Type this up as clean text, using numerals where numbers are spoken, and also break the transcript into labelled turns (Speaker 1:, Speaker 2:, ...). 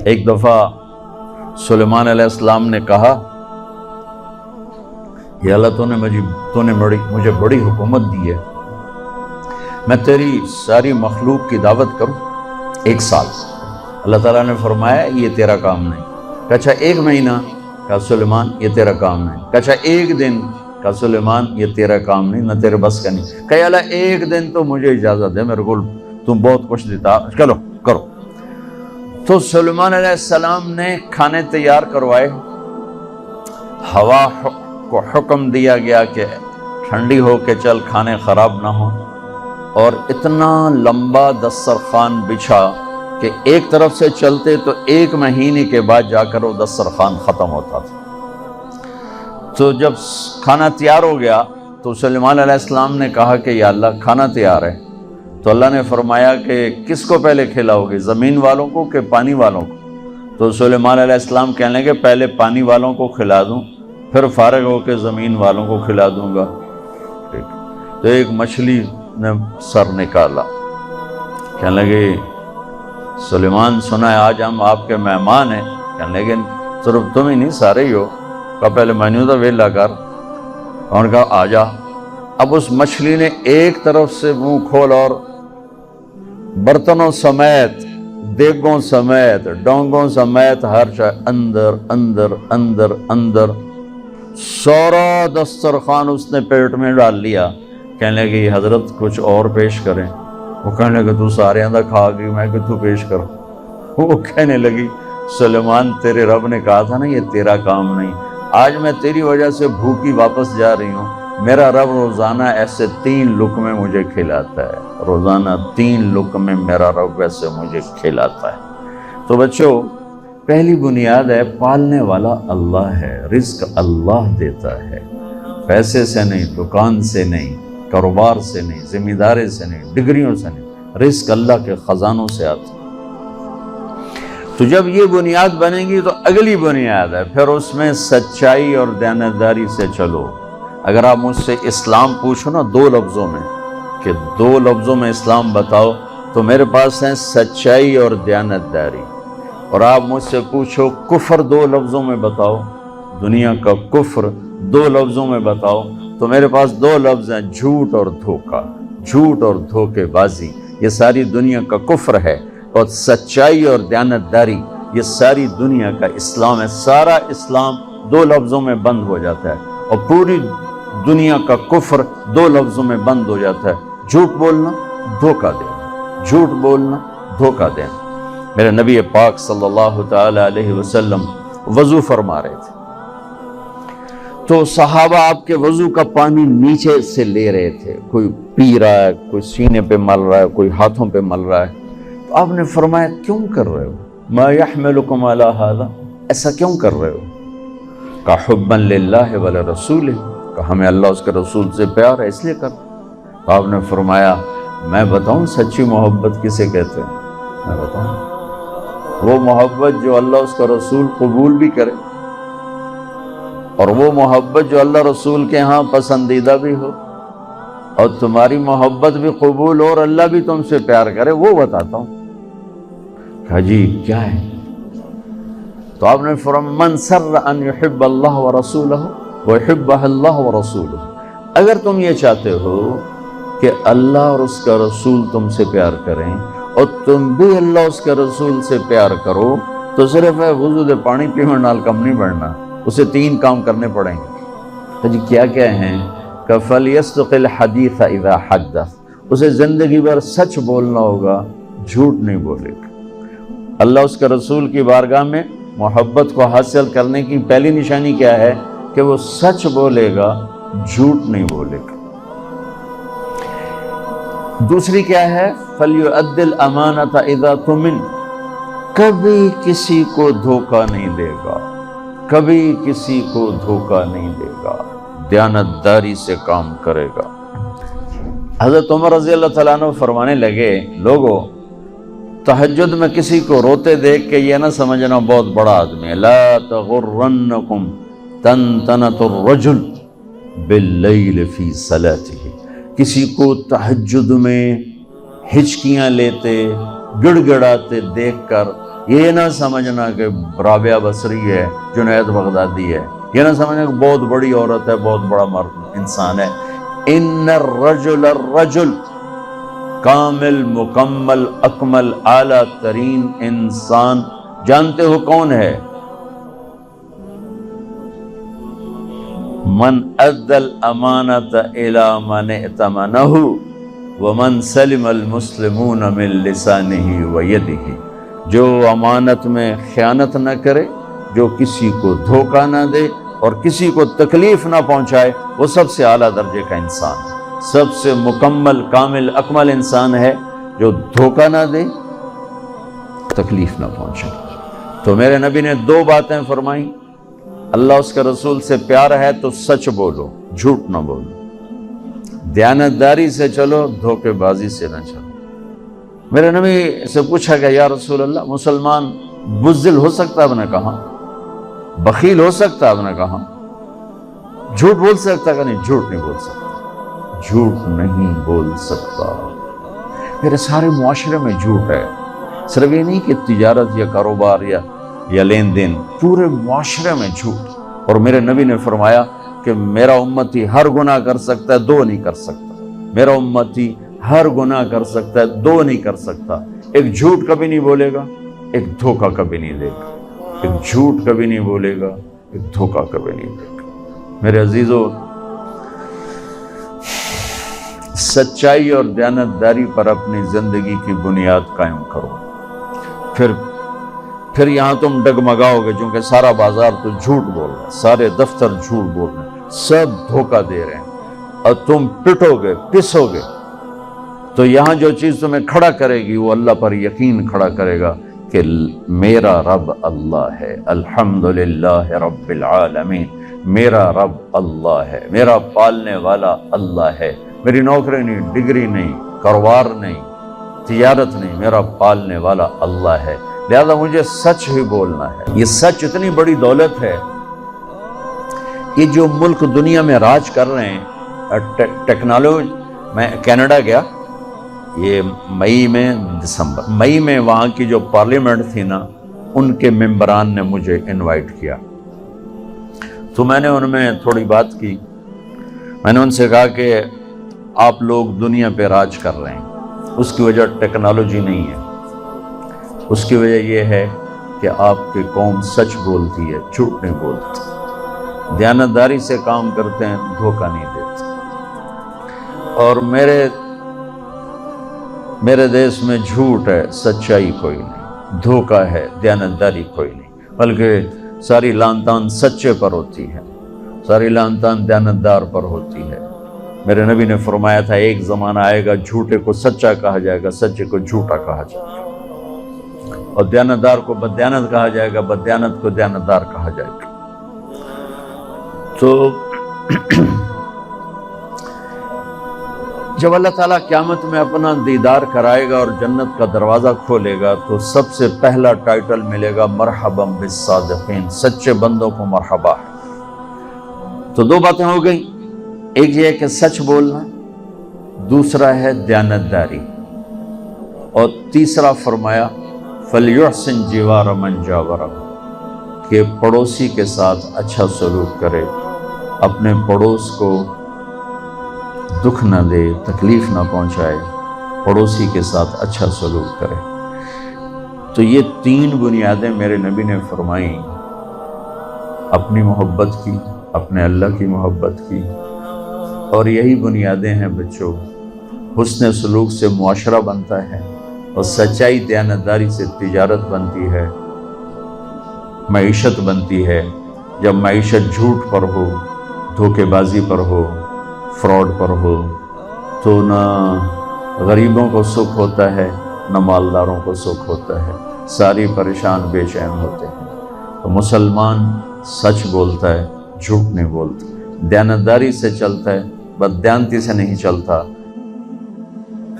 Speaker 1: ایک دفعہ سلیمان علیہ السلام نے کہا یا اللہ تو نے مجھے بڑی حکومت دی ہے، میں تیری ساری مخلوق کی دعوت کروں 1 سال۔ اللہ تعالیٰ نے فرمایا یہ تیرا کام نہیں۔ کہا اچھا 1 مہینہ؟ کہا سلیمان یہ تیرا کام نہیں۔ کہا اچھا 1 دن؟ کہا سلیمان یہ تیرا کام نہیں، نہ تیرے بس کا نہیں۔ کہا اللہ 1 دن تو مجھے اجازت دے، میرے کو تم بہت کچھ دیتا، چلو کرو۔ تو سلیمان علیہ السلام نے کھانے تیار کروائے، ہوا کو حکم دیا گیا کہ ٹھنڈی ہو کے چل، کھانے خراب نہ ہو، اور اتنا لمبا دسترخوان بچھا کہ ایک طرف سے چلتے تو 1 مہینے کے بعد جا کر وہ دسترخوان ختم ہوتا تھا۔ تو جب کھانا تیار ہو گیا تو سلیمان علیہ السلام نے کہا کہ یا اللہ کھانا تیار ہے۔ تو اللہ نے فرمایا کہ کس کو پہلے کھلاؤ گے، زمین والوں کو کہ پانی والوں کو؟ تو سلیمان علیہ السلام کہنے لگے پہلے پانی والوں کو کھلا دوں، پھر فارغ ہو کے زمین والوں کو کھلا دوں گا۔ ٹھیک۔ تو ایک مچھلی نے سر نکالا، کہنے لگے سلیمان سنا ہے آج ہم آپ کے مہمان ہیں۔ کہنے لگے صرف تم ہی نہیں سارے ہی ہو۔ کہا پہلے مینیو تو ویلا کر، اور کہا آ جا۔ اب اس مچھلی نے ایک طرف سے منہ کھول اور برتنوں سمیت، دیگوں سمیت، ڈونگوں سمیت ہر شے اندر اندر اندر اندر، سارا دسترخوان اس نے پیٹ میں ڈال لیا۔ کہنے لگے حضرت کچھ اور پیش کریں؟ وہ کہنے لگے تو سارے اندر کھا گئی، میں کہ تو پیش کر۔ وہ کہنے لگی سلیمان تیرے رب نے کہا تھا نا یہ تیرا کام نہیں، آج میں تیری وجہ سے بھوکی واپس جا رہی ہوں، میرا رب روزانہ ایسے 3 لقمے مجھے کھلاتا ہے، روزانہ 3 لقمے میرا رب ایسے مجھے کھلاتا ہے۔ تو بچوں پہلی بنیاد ہے پالنے والا اللہ ہے، رزق اللہ دیتا ہے، پیسے سے نہیں، دکان سے نہیں، کاروبار سے نہیں، ذمہ داری سے نہیں، ڈگریوں سے نہیں، رزق اللہ کے خزانوں سے آتا ہے۔ تو جب یہ بنیاد بنے گی تو اگلی بنیاد ہے پھر اس میں سچائی اور دیانتداری سے چلو۔ اگر آپ مجھ سے اسلام پوچھو نا 2 لفظوں میں کہ 2 لفظوں میں اسلام بتاؤ، تو میرے پاس ہیں سچائی اور دیانتداری۔ اور آپ مجھ سے پوچھو کفر 2 لفظوں میں بتاؤ، دنیا کا کفر 2 لفظوں میں بتاؤ، تو میرے پاس 2 لفظ ہیں، جھوٹ اور دھوکہ، جھوٹ اور دھوکے بازی، یہ ساری دنیا کا کفر ہے۔ اور سچائی اور دیانتداری یہ ساری دنیا کا اسلام ہے۔ سارا اسلام 2 لفظوں میں بند ہو جاتا ہے، اور پوری دنیا کا کفر 2 لفظوں میں بند ہو جاتا ہے، جھوٹ بولنا، دھوکہ دینا، جھوٹ بولنا، دھوکہ دینا۔ میرے نبی پاک صلی اللہ تعالی علیہ وسلم وضو فرما رہے تھے، تو صحابہ آپ کے وضو کا پانی نیچے سے لے رہے تھے، کوئی پی رہا ہے، کوئی سینے پہ مل رہا ہے، کوئی ہاتھوں پہ مل رہا ہے۔ تو آپ نے فرمایا کیوں کر رہے ہو؟ ما یحملکم علی ھذا، ایسا کیوں کر رہے ہو؟ کہ حبا للہ ولرسولہ، کہ ہمیں اللہ اس کے رسول سے پیار ہے اس لیے کر۔ تو آپ نے فرمایا میں بتاؤں سچی محبت کسے کہتے ہیں؟ میں بتاؤں، وہ محبت جو اللہ اس کا رسول قبول بھی کرے، اور وہ محبت جو اللہ رسول کے ہاں پسندیدہ بھی ہو، اور تمہاری محبت بھی قبول ہو اور اللہ بھی تم سے پیار کرے، وہ بتاتا ہوں۔ کہا جی کیا ہے؟ تو آپ نے فرمایا من سر ان یحب اللہ ورسولہ ویحبہ اللہ ورسولہ، اگر تم یہ چاہتے ہو کہ اللہ اور اس کا رسول تم سے پیار کریں اور تم بھی اللہ اس کے رسول سے پیار کرو، تو صرف وضو دے پانی پینے نال کم نہیں بڑھنا، اسے 3 کام کرنے پڑیں گے۔ جی کیا کیا ہیں؟ کہ فَلْيَصْدِقِ الْحَدِيثَ إِذَا حَدَّثَ، اسے زندگی بھر سچ بولنا ہوگا، جھوٹ نہیں بولے گا۔ اللہ اس کے رسول کی بارگاہ میں محبت کو حاصل کرنے کی پہلی نشانی کیا ہے؟ کہ وہ سچ بولے گا، جھوٹ نہیں بولے گا۔ دوسری کیا ہے؟ فَلْيُؤَدِّ الْأَمَانَةَ إِذَا تُؤْمِنَ، کبھی کسی کو دھوکہ نہیں دے گا، کبھی کسی کو دھوکہ نہیں دے گا، دیانتداری سے کام کرے گا۔ حضرت عمر رضی اللہ تعالیٰ عنہ فرمانے لگے لوگو تہجد میں کسی کو روتے دیکھ کے یہ نہ سمجھنا بہت بڑا آدمی ہے، لا تغرنکم تنتنۃ الرجل باللیل فی صلاتہ، کسی کو تہجد میں ہچکیاں لیتے گڑ گڑاتے دیکھ کر یہ نہ سمجھنا کہ رابعہ بصری ہے، جنید بغدادی ہے، یہ نہ سمجھنا کہ بہت بڑی عورت ہے، بہت بڑا مرد انسان ہے۔ ان الرجل کامل، مکمل، اکمل، اعلیٰ ترین انسان جانتے ہو کون ہے؟ من ادى الامانۃ الی من ائتمنہ ومن سلم المسلمون من لسانہ ویدہ، جو امانت میں خیانت نہ کرے، جو کسی کو دھوکہ نہ دے اور کسی کو تکلیف نہ پہنچائے، وہ سب سے اعلیٰ درجے کا انسان ہے۔ سب سے مکمل، کامل، اکمل انسان ہے جو دھوکہ نہ دے، تکلیف نہ پہنچائے۔ تو میرے نبی نے دو باتیں فرمائیں، اللہ اس کے رسول سے پیار ہے تو سچ بولو، جھوٹ نہ بولو، دیانتداری سے چلو، دھوکے بازی سے نہ چلو۔ میرے نبی سے پوچھا کہ یا رسول اللہ، مسلمان بزدل ہو سکتا؟ آپ نے کہا۔ بخیل ہو سکتا؟ آپ نے کہا۔ جھوٹ بول سکتا؟ کہ نہیں، جھوٹ نہیں بول سکتا، جھوٹ نہیں بول سکتا۔ میرے سارے معاشرے میں جھوٹ ہے، صرف یہ نہیں کہ تجارت یا کاروبار یا لین دین، پورے معاشرے میں جھوٹ۔ اور میرے نبی نے فرمایا کہ میرا امتی ہر گناہ کر سکتا ہے، دو نہیں کر سکتا۔ میرا امتی ہر گناہ کر سکتا ہے، دو نہیں کر سکتا۔ ایک جھوٹ کبھی نہیں بولے گا، ایک دھوکہ کبھی نہیں دے گا۔ ایک جھوٹ کبھی نہیں بولے گا، ایک دھوکہ کبھی نہیں دے گا۔ میرے عزیزو، سچائی اور دیانتداری پر اپنی زندگی کی بنیاد قائم کرو، پھر یہاں تم ڈگمگاؤ گے، چونکہ سارا بازار تو جھوٹ بول رہا ہے، سارے دفتر جھوٹ بول رہے ہیں، سب دھوکہ دے رہے ہیں، اور تم پٹو گے، پسو گے۔ تو یہاں جو چیز تمہیں کھڑا کرے گی وہ اللہ پر یقین کھڑا کرے گا کہ میرا رب اللہ ہے، الحمدللہ رب العالمین، میرا رب اللہ ہے، میرا پالنے والا اللہ ہے، میری نوکری نہیں، ڈگری نہیں، کاروبار نہیں، تجارت نہیں، میرا پالنے والا اللہ ہے، لہذا مجھے سچ ہی بولنا ہے۔ یہ سچ اتنی بڑی دولت ہے کہ جو ملک دنیا میں راج کر رہے ہیں، ٹیکنالوجی، میں کینیڈا گیا یہ مئی میں وہاں کی جو پارلیمنٹ تھی نا، ان کے ممبران نے مجھے انوائٹ کیا، تو میں نے ان میں تھوڑی بات کی۔ میں نے ان سے کہا کہ آپ لوگ دنیا پہ راج کر رہے ہیں، اس کی وجہ ٹیکنالوجی نہیں ہے، اس کی وجہ یہ ہے کہ آپ کی قوم سچ بولتی ہے، جھوٹ نہیں بولتی، دیانتداری سے کام کرتے ہیں، دھوکہ نہیں دیتے۔ اور میرے دیش میں جھوٹ ہے، سچائی کوئی نہیں، دھوکہ ہے، دیانتداری کوئی نہیں، بلکہ ساری لان تان سچے پر ہوتی ہے، ساری لان تان دیانتدار پر ہوتی ہے۔ میرے نبی نے فرمایا تھا ایک زمانہ آئے گا جھوٹے کو سچا کہا جائے گا، سچے کو جھوٹا کہا جائے گا، اور دیانتدار کو بددیانت کہا جائے گا، بددیانت کو دیانتدار کہا جائے گا۔ تو جب اللہ تعالیٰ قیامت میں اپنا دیدار کرائے گا اور جنت کا دروازہ کھولے گا تو سب سے پہلا ٹائٹل ملے گا مرحبا بالصادقین، سچے بندوں کو مرحبا۔ تو دو باتیں ہو گئی، ایک یہ ہے کہ سچ بولنا، دوسرا ہے دیانتداری، اور تیسرا فرمایا فَلْيُحْسِنْ جِوَارَ مَنْ جَاوَرَهُ، کہ پڑوسی کے ساتھ اچھا سلوک کرے، اپنے پڑوس کو دکھ نہ دے، تکلیف نہ پہنچائے، پڑوسی کے ساتھ اچھا سلوک کرے۔ تو یہ تین بنیادیں میرے نبی نے فرمائیں، اپنی محبت کی، اپنے اللہ کی محبت کی، اور یہی بنیادیں ہیں بچوں، حسن سلوک سے معاشرہ بنتا ہے، اور سچائی دیانتداری سے تجارت بنتی ہے، معیشت بنتی ہے۔ جب معیشت جھوٹ پر ہو، دھوکے بازی پر ہو، فراڈ پر ہو، تو نہ غریبوں کو سکھ ہوتا ہے، نہ مالداروں کو سکھ ہوتا ہے، ساری پریشان بے چین ہوتے ہیں۔ تو مسلمان سچ بولتا ہے، جھوٹ نہیں بولتا، دیانتداری سے چلتا ہے، بددیانتی سے نہیں چلتا،